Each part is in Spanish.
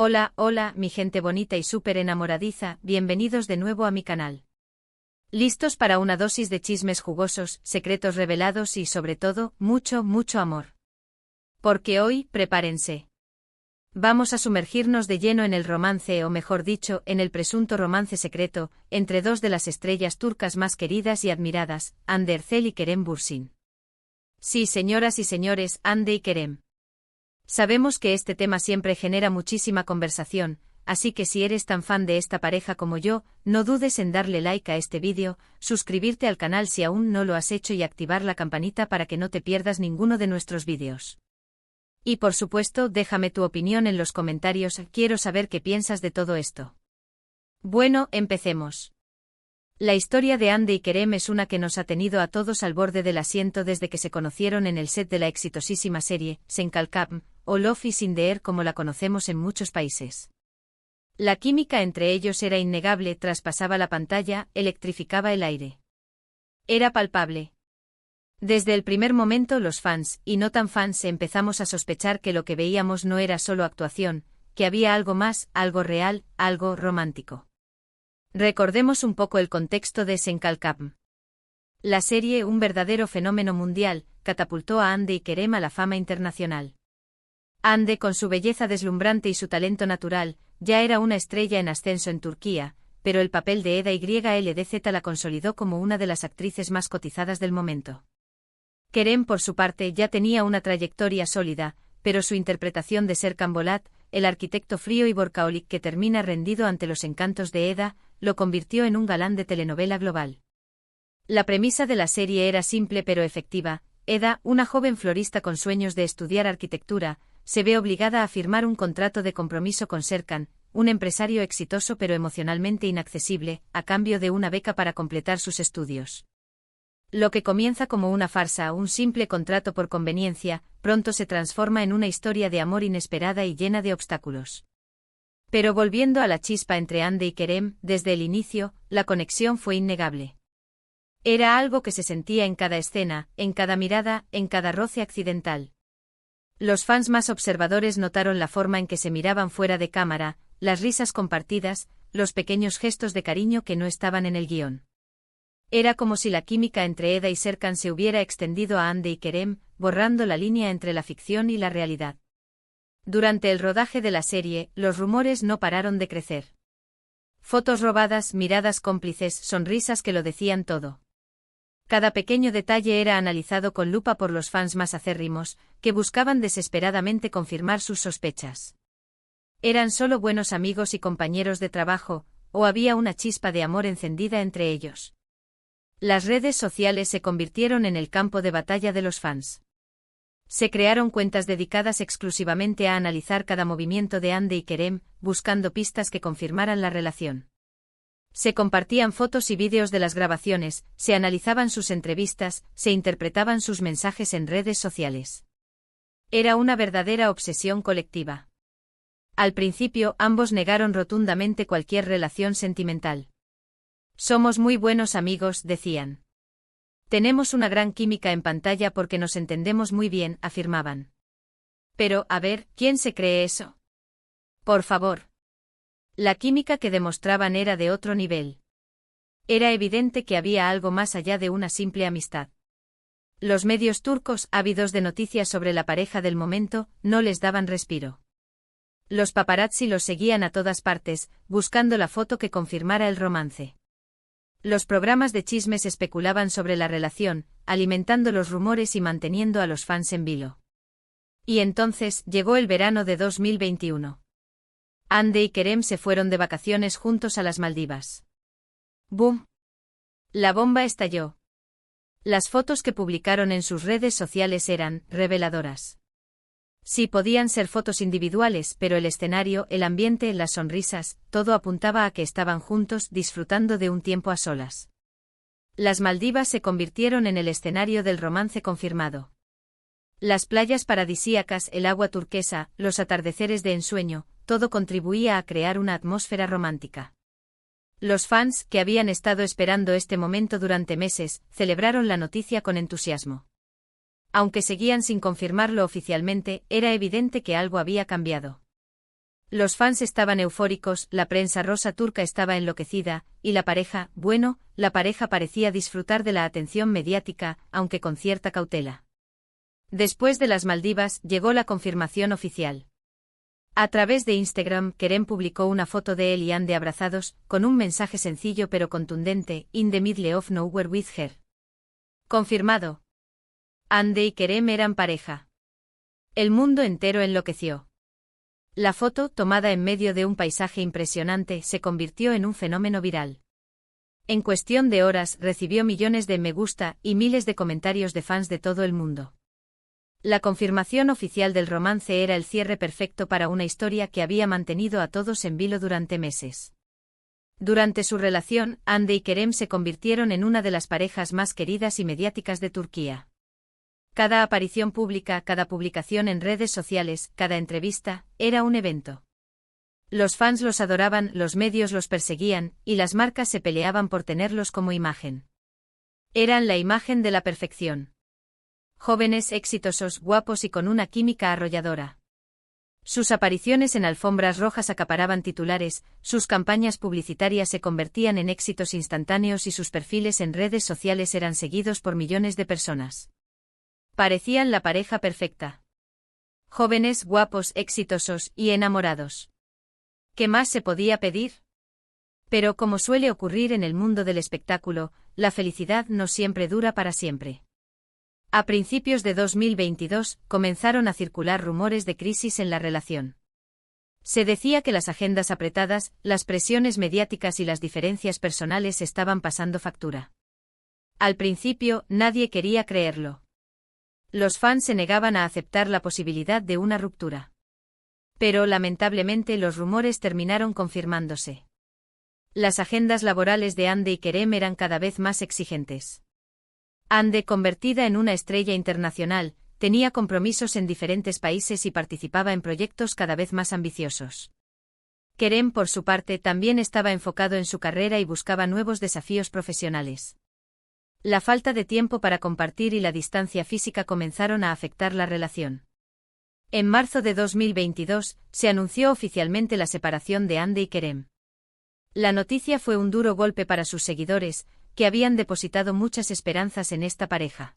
Hola, hola, mi gente bonita y súper enamoradiza, bienvenidos de nuevo a mi canal. ¿Listos para una dosis de chismes jugosos, secretos revelados y sobre todo, mucho, mucho amor? Porque hoy, prepárense. Vamos a sumergirnos de lleno en el romance o mejor dicho, en el presunto romance secreto, entre dos de las estrellas turcas más queridas y admiradas, Hande Erçel y Kerem Bürsin. Sí, señoras y señores, Hande y Kerem. Sabemos que este tema siempre genera muchísima conversación, así que si eres tan fan de esta pareja como yo, no dudes en darle like a este vídeo, suscribirte al canal si aún no lo has hecho y activar la campanita para que no te pierdas ninguno de nuestros vídeos. Y por supuesto, déjame tu opinión en los comentarios, quiero saber qué piensas de todo esto. Bueno, empecemos. La historia de Hande y Kerem es una que nos ha tenido a todos al borde del asiento desde que se conocieron en el set de la exitosísima serie, Sen Kalkam, o Love is in the Air como la conocemos en muchos países. La química entre ellos era innegable, traspasaba la pantalla, electrificaba el aire. Era palpable. Desde el primer momento los fans, y no tan fans, empezamos a sospechar que lo que veíamos no era solo actuación, que había algo más, algo real, algo romántico. Recordemos un poco el contexto de Sen Kalkam. La serie, un verdadero fenómeno mundial, catapultó a Hande y Kerem a la fama internacional. Hande, con su belleza deslumbrante y su talento natural, ya era una estrella en ascenso en Turquía, pero el papel de Eda YLDZ la consolidó como una de las actrices más cotizadas del momento. Kerem, por su parte, ya tenía una trayectoria sólida, pero su interpretación de Serkan Bolat, el arquitecto frío y workaholic que termina rendido ante los encantos de Eda, lo convirtió en un galán de telenovela global. La premisa de la serie era simple pero efectiva. Eda, una joven florista con sueños de estudiar arquitectura, se ve obligada a firmar un contrato de compromiso con Serkan, un empresario exitoso pero emocionalmente inaccesible, a cambio de una beca para completar sus estudios. Lo que comienza como una farsa, un simple contrato por conveniencia, pronto se transforma en una historia de amor inesperada y llena de obstáculos. Pero volviendo a la chispa entre Hande y Kerem, desde el inicio, la conexión fue innegable. Era algo que se sentía en cada escena, en cada mirada, en cada roce accidental. Los fans más observadores notaron la forma en que se miraban fuera de cámara, las risas compartidas, los pequeños gestos de cariño que no estaban en el guión. Era como si la química entre Eda y Serkan se hubiera extendido a Hande y Kerem, borrando la línea entre la ficción y la realidad. Durante el rodaje de la serie, los rumores no pararon de crecer. Fotos robadas, miradas cómplices, sonrisas que lo decían todo. Cada pequeño detalle era analizado con lupa por los fans más acérrimos, que buscaban desesperadamente confirmar sus sospechas. ¿Eran solo buenos amigos y compañeros de trabajo, o había una chispa de amor encendida entre ellos? Las redes sociales se convirtieron en el campo de batalla de los fans. Se crearon cuentas dedicadas exclusivamente a analizar cada movimiento de Hande y Kerem, buscando pistas que confirmaran la relación. Se compartían fotos y vídeos de las grabaciones, se analizaban sus entrevistas, se interpretaban sus mensajes en redes sociales. Era una verdadera obsesión colectiva. Al principio, ambos negaron rotundamente cualquier relación sentimental. Somos muy buenos amigos, decían. Tenemos una gran química en pantalla porque nos entendemos muy bien, afirmaban. Pero, a ver, ¿quién se cree eso? Por favor. La química que demostraban era de otro nivel. Era evidente que había algo más allá de una simple amistad. Los medios turcos, ávidos de noticias sobre la pareja del momento, no les daban respiro. Los paparazzi los seguían a todas partes, buscando la foto que confirmara el romance. Los programas de chismes especulaban sobre la relación, alimentando los rumores y manteniendo a los fans en vilo. Y entonces, llegó el verano de 2021. Hande y Kerem se fueron de vacaciones juntos a las Maldivas. ¡Bum! La bomba estalló. Las fotos que publicaron en sus redes sociales eran reveladoras. Sí, podían ser fotos individuales, pero el escenario, el ambiente, las sonrisas, todo apuntaba a que estaban juntos disfrutando de un tiempo a solas. Las Maldivas se convirtieron en el escenario del romance confirmado. Las playas paradisíacas, el agua turquesa, los atardeceres de ensueño, todo contribuía a crear una atmósfera romántica. Los fans, que habían estado esperando este momento durante meses, celebraron la noticia con entusiasmo. Aunque seguían sin confirmarlo oficialmente, era evidente que algo había cambiado. Los fans estaban eufóricos, la prensa rosa turca estaba enloquecida, y la pareja, bueno, la pareja parecía disfrutar de la atención mediática, aunque con cierta cautela. Después de las Maldivas, llegó la confirmación oficial. A través de Instagram, Kerem publicó una foto de él y Hande abrazados, con un mensaje sencillo pero contundente: "In the middle of nowhere with her". Confirmado. Hande y Kerem eran pareja. El mundo entero enloqueció. La foto, tomada en medio de un paisaje impresionante, se convirtió en un fenómeno viral. En cuestión de horas, recibió millones de me gusta y miles de comentarios de fans de todo el mundo. La confirmación oficial del romance era el cierre perfecto para una historia que había mantenido a todos en vilo durante meses. Durante su relación, Hande y Kerem se convirtieron en una de las parejas más queridas y mediáticas de Turquía. Cada aparición pública, cada publicación en redes sociales, cada entrevista, era un evento. Los fans los adoraban, los medios los perseguían, y las marcas se peleaban por tenerlos como imagen. Eran la imagen de la perfección. Jóvenes, exitosos, guapos y con una química arrolladora. Sus apariciones en alfombras rojas acaparaban titulares, sus campañas publicitarias se convertían en éxitos instantáneos y sus perfiles en redes sociales eran seguidos por millones de personas. Parecían la pareja perfecta. Jóvenes, guapos, exitosos y enamorados. ¿Qué más se podía pedir? Pero como suele ocurrir en el mundo del espectáculo, la felicidad no siempre dura para siempre. A principios de 2022, comenzaron a circular rumores de crisis en la relación. Se decía que las agendas apretadas, las presiones mediáticas y las diferencias personales estaban pasando factura. Al principio, nadie quería creerlo. Los fans se negaban a aceptar la posibilidad de una ruptura. Pero lamentablemente los rumores terminaron confirmándose. Las agendas laborales de Hande y Kerem eran cada vez más exigentes. Hande, convertida en una estrella internacional, tenía compromisos en diferentes países y participaba en proyectos cada vez más ambiciosos. Kerem, por su parte, también estaba enfocado en su carrera y buscaba nuevos desafíos profesionales. La falta de tiempo para compartir y la distancia física comenzaron a afectar la relación. En marzo de 2022, se anunció oficialmente la separación de Hande y Kerem. La noticia fue un duro golpe para sus seguidores, que habían depositado muchas esperanzas en esta pareja.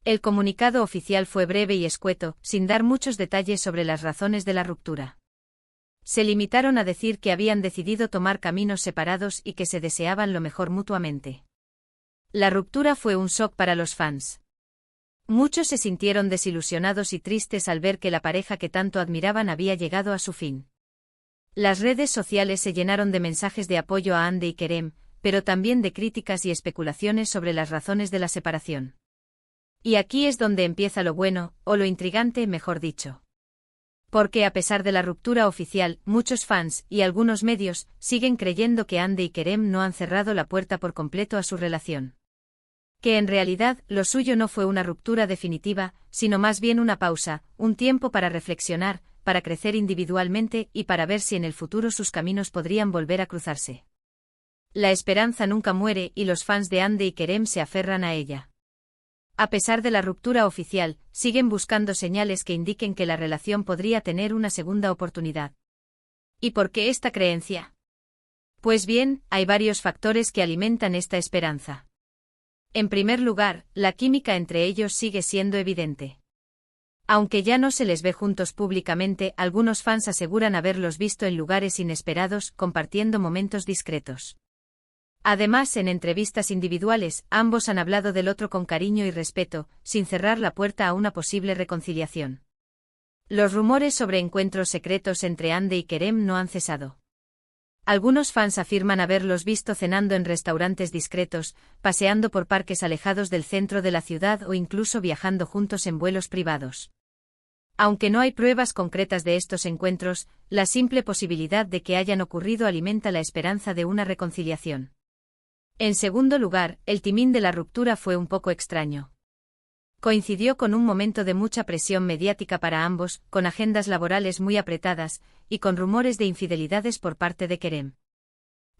El comunicado oficial fue breve y escueto, sin dar muchos detalles sobre las razones de la ruptura. Se limitaron a decir que habían decidido tomar caminos separados y que se deseaban lo mejor mutuamente. La ruptura fue un shock para los fans. Muchos se sintieron desilusionados y tristes al ver que la pareja que tanto admiraban había llegado a su fin. Las redes sociales se llenaron de mensajes de apoyo a Hande y Kerem, pero también de críticas y especulaciones sobre las razones de la separación. Y aquí es donde empieza lo bueno, o lo intrigante, mejor dicho. Porque a pesar de la ruptura oficial, muchos fans y algunos medios siguen creyendo que Hande y Kerem no han cerrado la puerta por completo a su relación. Que en realidad lo suyo no fue una ruptura definitiva, sino más bien una pausa, un tiempo para reflexionar, para crecer individualmente y para ver si en el futuro sus caminos podrían volver a cruzarse. La esperanza nunca muere y los fans de Hande y Kerem se aferran a ella. A pesar de la ruptura oficial, siguen buscando señales que indiquen que la relación podría tener una segunda oportunidad. ¿Y por qué esta creencia? Pues bien, hay varios factores que alimentan esta esperanza. En primer lugar, la química entre ellos sigue siendo evidente. Aunque ya no se les ve juntos públicamente, algunos fans aseguran haberlos visto en lugares inesperados, compartiendo momentos discretos. Además, en entrevistas individuales, ambos han hablado del otro con cariño y respeto, sin cerrar la puerta a una posible reconciliación. Los rumores sobre encuentros secretos entre Hande y Kerem no han cesado. Algunos fans afirman haberlos visto cenando en restaurantes discretos, paseando por parques alejados del centro de la ciudad o incluso viajando juntos en vuelos privados. Aunque no hay pruebas concretas de estos encuentros, la simple posibilidad de que hayan ocurrido alimenta la esperanza de una reconciliación. En segundo lugar, el timing de la ruptura fue un poco extraño. Coincidió con un momento de mucha presión mediática para ambos, con agendas laborales muy apretadas, y con rumores de infidelidades por parte de Kerem.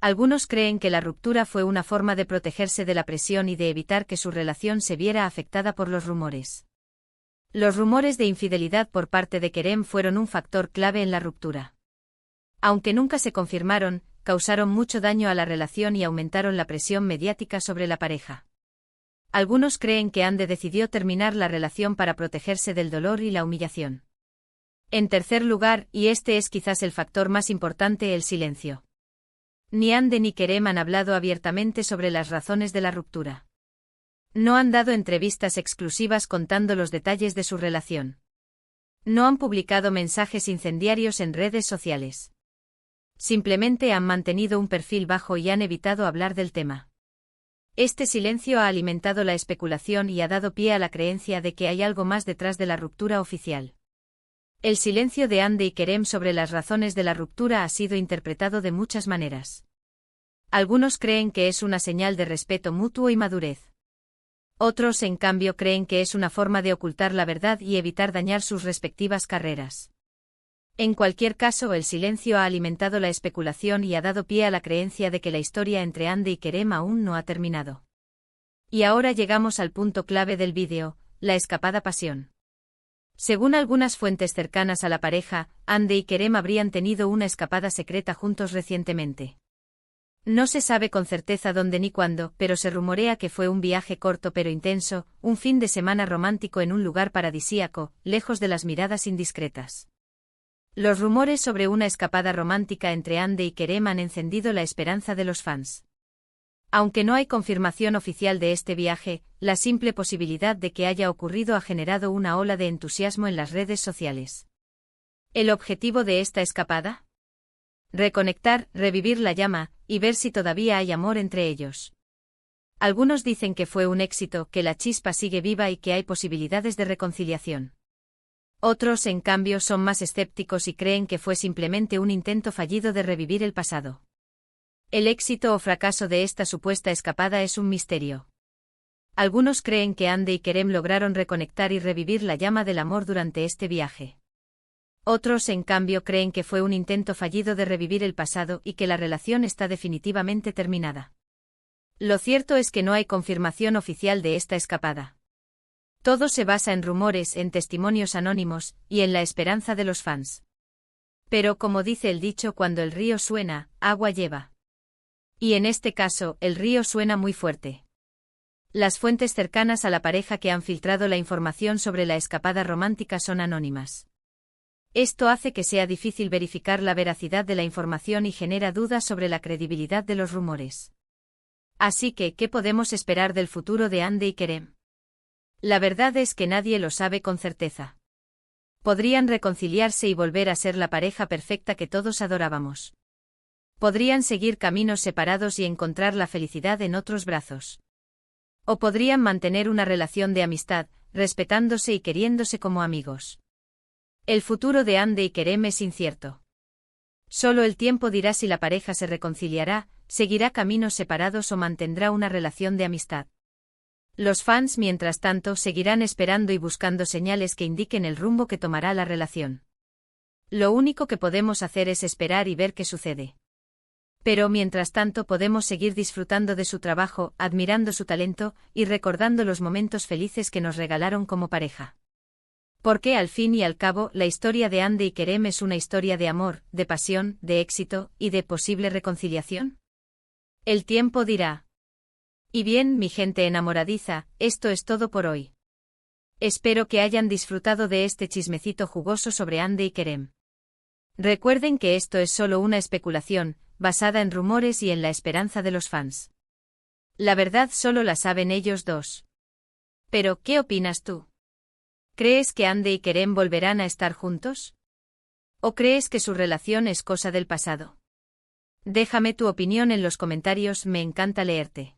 Algunos creen que la ruptura fue una forma de protegerse de la presión y de evitar que su relación se viera afectada por los rumores. Los rumores de infidelidad por parte de Kerem fueron un factor clave en la ruptura. Aunque nunca se confirmaron, causaron mucho daño a la relación y aumentaron la presión mediática sobre la pareja. Algunos creen que Ande decidió terminar la relación para protegerse del dolor y la humillación. En tercer lugar, y este es quizás el factor más importante, el silencio. Ni Ande ni Kerem han hablado abiertamente sobre las razones de la ruptura. No han dado entrevistas exclusivas contando los detalles de su relación. No han publicado mensajes incendiarios en redes sociales. Simplemente han mantenido un perfil bajo y han evitado hablar del tema. Este silencio ha alimentado la especulación y ha dado pie a la creencia de que hay algo más detrás de la ruptura oficial. El silencio de Ande y Kerem sobre las razones de la ruptura ha sido interpretado de muchas maneras. Algunos creen que es una señal de respeto mutuo y madurez. Otros, en cambio, creen que es una forma de ocultar la verdad y evitar dañar sus respectivas carreras. En cualquier caso, el silencio ha alimentado la especulación y ha dado pie a la creencia de que la historia entre Ande y Kerem aún no ha terminado. Y ahora llegamos al punto clave del vídeo, la escapada pasión. Según algunas fuentes cercanas a la pareja, Ande y Kerem habrían tenido una escapada secreta juntos recientemente. No se sabe con certeza dónde ni cuándo, pero se rumorea que fue un viaje corto pero intenso, un fin de semana romántico en un lugar paradisíaco, lejos de las miradas indiscretas. Los rumores sobre una escapada romántica entre Ande y Kerem han encendido la esperanza de los fans. Aunque no hay confirmación oficial de este viaje, la simple posibilidad de que haya ocurrido ha generado una ola de entusiasmo en las redes sociales. ¿El objetivo de esta escapada? Reconectar, revivir la llama, y ver si todavía hay amor entre ellos. Algunos dicen que fue un éxito, que la chispa sigue viva y que hay posibilidades de reconciliación. Otros, en cambio, son más escépticos y creen que fue simplemente un intento fallido de revivir el pasado. El éxito o fracaso de esta supuesta escapada es un misterio. Algunos creen que Ande y Kerem lograron reconectar y revivir la llama del amor durante este viaje. Otros, en cambio, creen que fue un intento fallido de revivir el pasado y que la relación está definitivamente terminada. Lo cierto es que no hay confirmación oficial de esta escapada. Todo se basa en rumores, en testimonios anónimos, y en la esperanza de los fans. Pero como dice el dicho, cuando el río suena, agua lleva. Y en este caso, el río suena muy fuerte. Las fuentes cercanas a la pareja que han filtrado la información sobre la escapada romántica son anónimas. Esto hace que sea difícil verificar la veracidad de la información y genera dudas sobre la credibilidad de los rumores. Así que, ¿qué podemos esperar del futuro de Ande y Kerem? La verdad es que nadie lo sabe con certeza. Podrían reconciliarse y volver a ser la pareja perfecta que todos adorábamos. Podrían seguir caminos separados y encontrar la felicidad en otros brazos. O podrían mantener una relación de amistad, respetándose y queriéndose como amigos. El futuro de Ande y Kerem es incierto. Solo el tiempo dirá si la pareja se reconciliará, seguirá caminos separados o mantendrá una relación de amistad. Los fans, mientras tanto, seguirán esperando y buscando señales que indiquen el rumbo que tomará la relación. Lo único que podemos hacer es esperar y ver qué sucede. Pero mientras tanto podemos seguir disfrutando de su trabajo, admirando su talento, y recordando los momentos felices que nos regalaron como pareja. Porque al fin y al cabo, la historia de Ande y Kerem es una historia de amor, de pasión, de éxito, y de posible reconciliación. El tiempo dirá. Y bien, mi gente enamoradiza, esto es todo por hoy. Espero que hayan disfrutado de este chismecito jugoso sobre Ande y Kerem. Recuerden que esto es solo una especulación, basada en rumores y en la esperanza de los fans. La verdad solo la saben ellos dos. Pero, ¿qué opinas tú? ¿Crees que Ande y Kerem volverán a estar juntos? ¿O crees que su relación es cosa del pasado? Déjame tu opinión en los comentarios, me encanta leerte.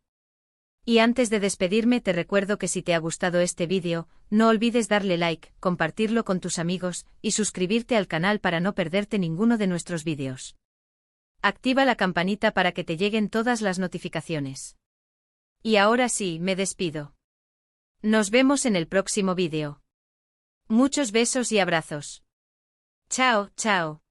Y antes de despedirme te recuerdo que si te ha gustado este vídeo, no olvides darle like, compartirlo con tus amigos, y suscribirte al canal para no perderte ninguno de nuestros vídeos. Activa la campanita para que te lleguen todas las notificaciones. Y ahora sí, me despido. Nos vemos en el próximo vídeo. Muchos besos y abrazos. Chao, chao.